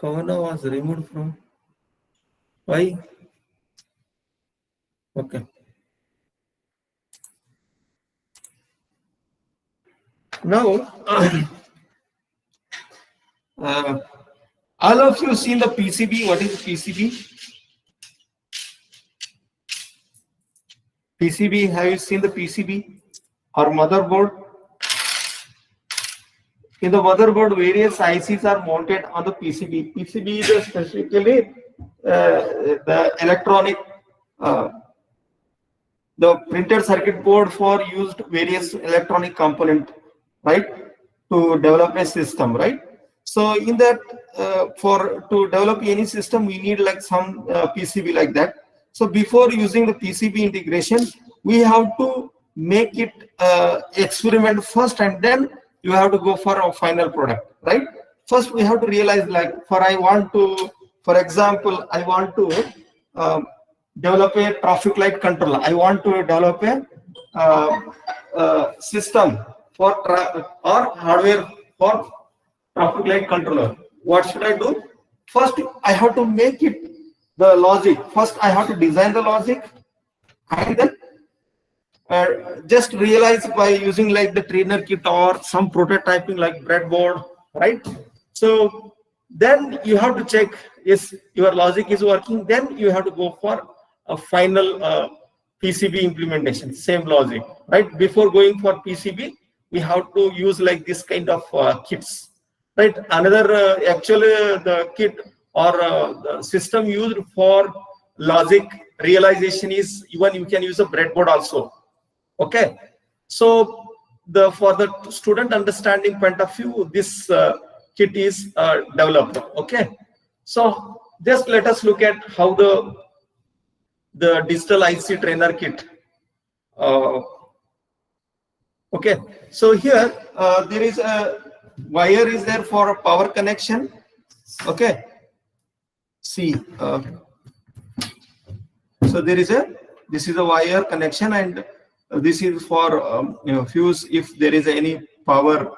Kavana was removed from. Why? Okay. Now, all of you seen the PCB. What is PCB? PCB. Have you seen the PCB or motherboard? In the motherboard, various ICs are mounted on the PCB. PCB is specifically the electronic, the printed circuit board for used various electronic component, right, to develop a system, right? So in that, to develop any system, we need like some PCB like that. So before using the PCB integration, we have to make it experiment first, and then you have to go for a final product, right? First, we have to realize, like, for example, I want to develop a traffic light controller. I want to develop a system for or hardware for traffic light controller. What should I do? First, I have to make it the logic. First, I have to design the logic, and then just realize by using like the trainer kit or some prototyping like breadboard, right? So then you have to check if your logic is working. Then you have to go for a final PCB implementation, same logic, right? Before going for PCB, we have to use like this kind of kits, right? Another actually the kit or the system used for logic realization is, even you can use a breadboard also. Okay, so for the student understanding point of view, this kit is developed. Okay, so just let us look at how the digital IC trainer kit. Okay, so here there is a wire is there for a power connection. Okay, see, so this is a wire connection, and this is for fuse if there is any power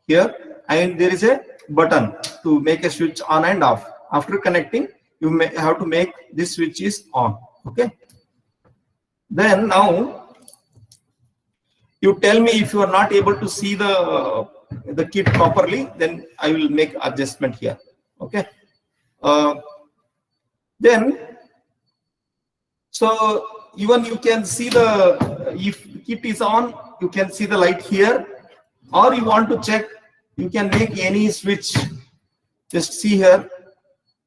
here, and there is a button to make a switch on and off. After connecting, you may have to make this switch is on. Okay, then now you tell me if you are not able to see the kit properly, then I will make adjustment here. Okay, then so even you can see if kit is on, you can see the light here, or you want to check, you can make any switch. Just see here,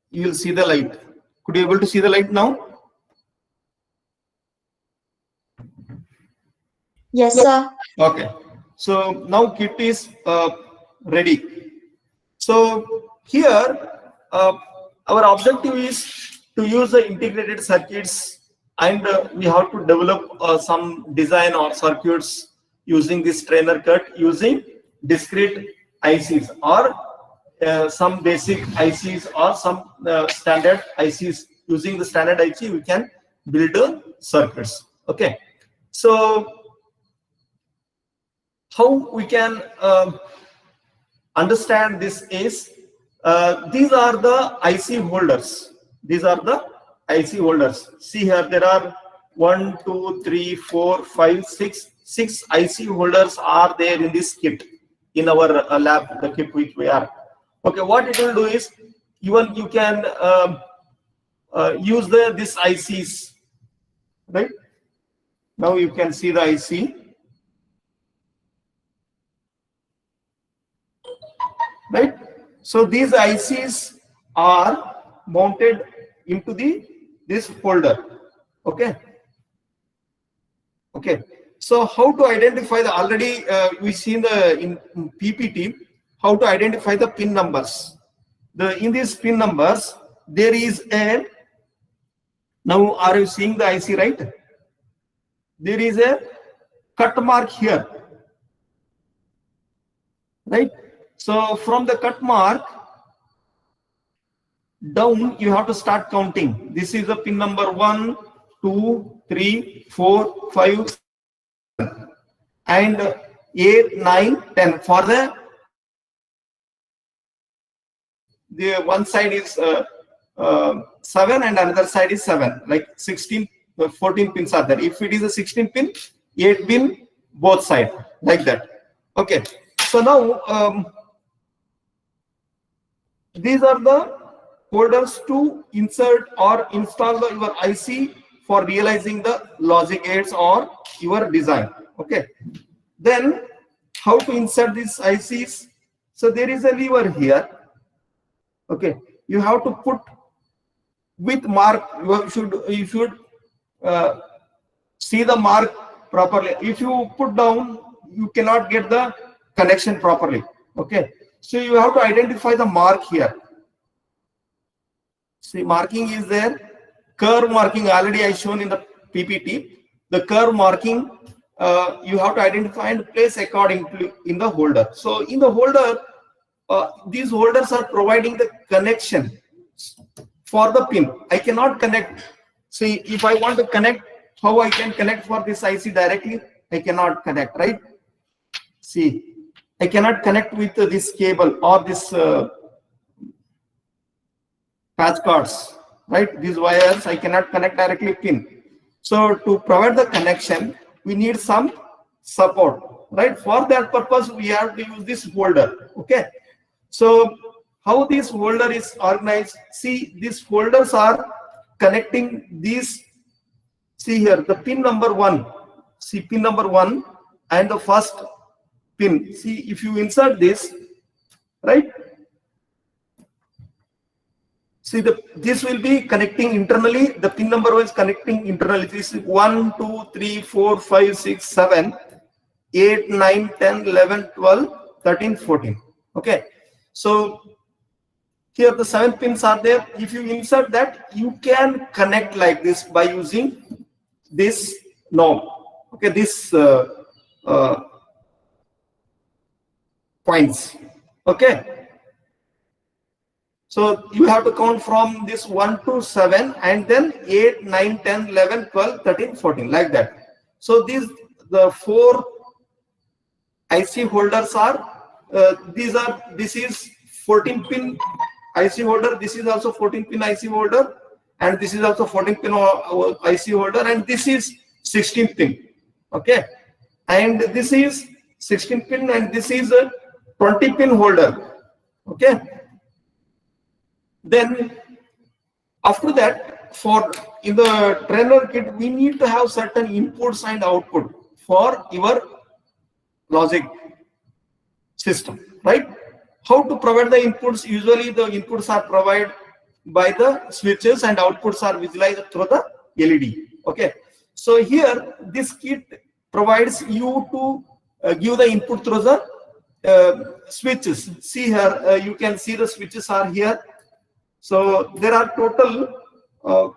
you will see the light. Could you able to see the light now? Yes, sir. Okay, so now kit is ready. So here our objective is to use the integrated circuits, and we have to develop some design or circuits using this trainer kit, using discrete ICs or some basic ICs or some standard ICs. Using the standard IC, we can build circuits. Okay, so how we can understand this is, these are the IC holders. These are the IC holders. See here, there are 1, 2, 3, 4, 5, 6 IC holders are there in this kit, in our lab, the kit which we are. Okay, what it will do is, even you can use this ICs, right? Now you can see the IC, right? So these ICs are mounted into this folder. Okay. Okay. So how to identify the, already we seen in PPT how to identify the pin numbers. In these pin numbers there is a, now are you seeing the IC, right? There is a cut mark here, right? So from the cut mark down, you have to start counting. This is the pin number 1, 2, 3, 4, 5, and 8, 9, 10 for the one side is 7 and another side is 7, like 16, 14 pins are there. If it is a 16 pin, 8 pin both side, like that. Okay, so now these are the holders to insert or install your IC for realizing the logic gates or your design. Okay, then how to insert these ICs? So there is a lever here. Okay, you have to put with mark. You should see the mark properly. If you put down, you cannot get the connection properly. Okay, so you have to identify the mark here. See, marking is there. Curve marking already I shown in the PPT. The curve marking you have to identify and place according to in the holder. So in the holder, these holders are providing the connection for the pin. I cannot connect. See, if I want to connect, how I can connect for this IC directly? I cannot connect, right? See, I cannot connect with this cable or this patch cords, right? These wires I cannot connect directly pin. So to provide the connection, we need some support, right? For that purpose, we have to use this holder. Okay, so how this holder is organized? See, these holders are connecting these. See here, the pin number 1. See, pin number 1 and the first pin. See, if you insert this, right? See, this will be connecting internally. The pin number 1 is connecting internally. This is 1, 2, 3, 4, 5, 6, 7, 8, 9, 10, 11, 12, 13, 14. Okay. So here the 7 pins are there. If you insert that, you can connect like this by using this knob. Okay, this points. Okay. So you have to count from this 1 to 7 and then 8, 9, 10, 11, 12, 13, 14, like that. So the 4 IC holders are, this is 14 pin IC holder, this is also 14 pin IC holder, and this is also 14 pin IC holder, and this is 16 pin. Okay, and this is 16 pin and this is a 20 pin holder. Okay. Then after that, for in the trainer kit, we need to have certain inputs and output for your logic system, right? How to provide the inputs? Usually the inputs are provided by the switches and outputs are visualized through the LED. Okay, so here this kit provides you to give the input through the switches. See here, you can see the switches are here. So there are total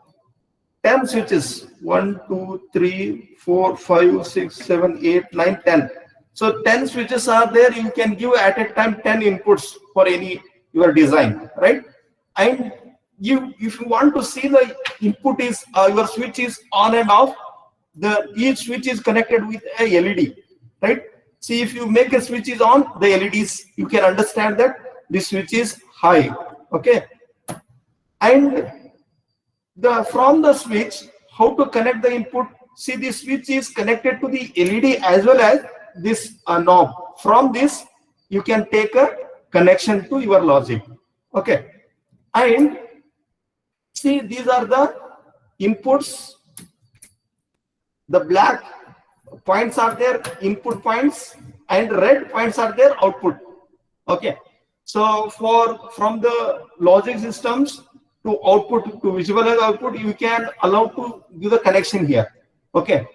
10 switches. 1, 2, 3, 4, 5, 6, 7, 8, 9, 10. So 10 switches are there. You can give at a time 10 inputs for any your design, right? And if you want to see the input is your switch is on and off, each switch is connected with a LED, right? See, if you make a switch is on, the LEDs, you can understand that this switch is high. Okay. And from the switch, how to connect the input? See, this switch is connected to the LED as well as this knob. From this, you can take a connection to your logic. Okay, and see, these are the inputs. The black points are there, input points, and red points are there, output. Okay, so from the logic systems to output, to visualize output, you can allow to do the connection here. Okay,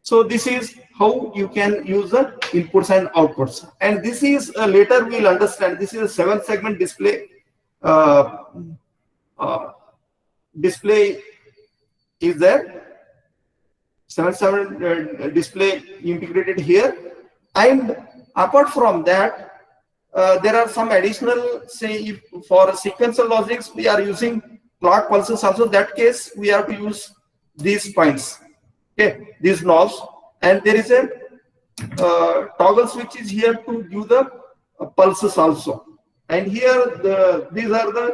so this is how you can use the inputs and outputs, and this is later we'll understand. This is a 7-segment display. Display is there. 7 display integrated here, and apart from that, there are some additional, say, for sequential logics, we are using clock pulses also. That case, we have to use these points, okay, these knobs, and there is a toggle switch is here to give the pulses also, and here these are the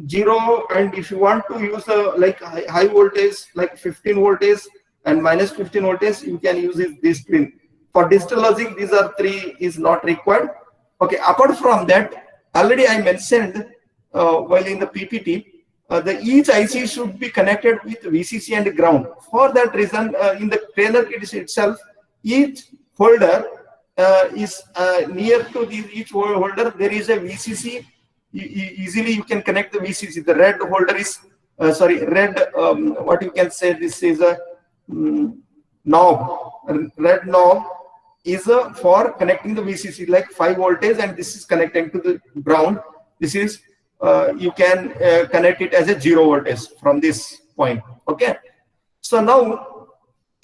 0, and if you want to use like high voltage like 15 voltage and minus 15 voltage, you can use this pin. For digital logic, these are 3 is not required. Okay, apart from that, already I mentioned while in the PPT, the each IC should be connected with VCC and ground. For that reason, in the trainer kit itself, each holder is near to each holder there is a VCC. Easily you can connect the VCC. The red holder is red. What you can say, this is a knob. Red knob is for connecting the VCC like 5 voltage, and this is connecting to the ground. This is you can connect it as a 0 voltage from this point. Okay. So now,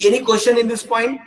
any question in this point?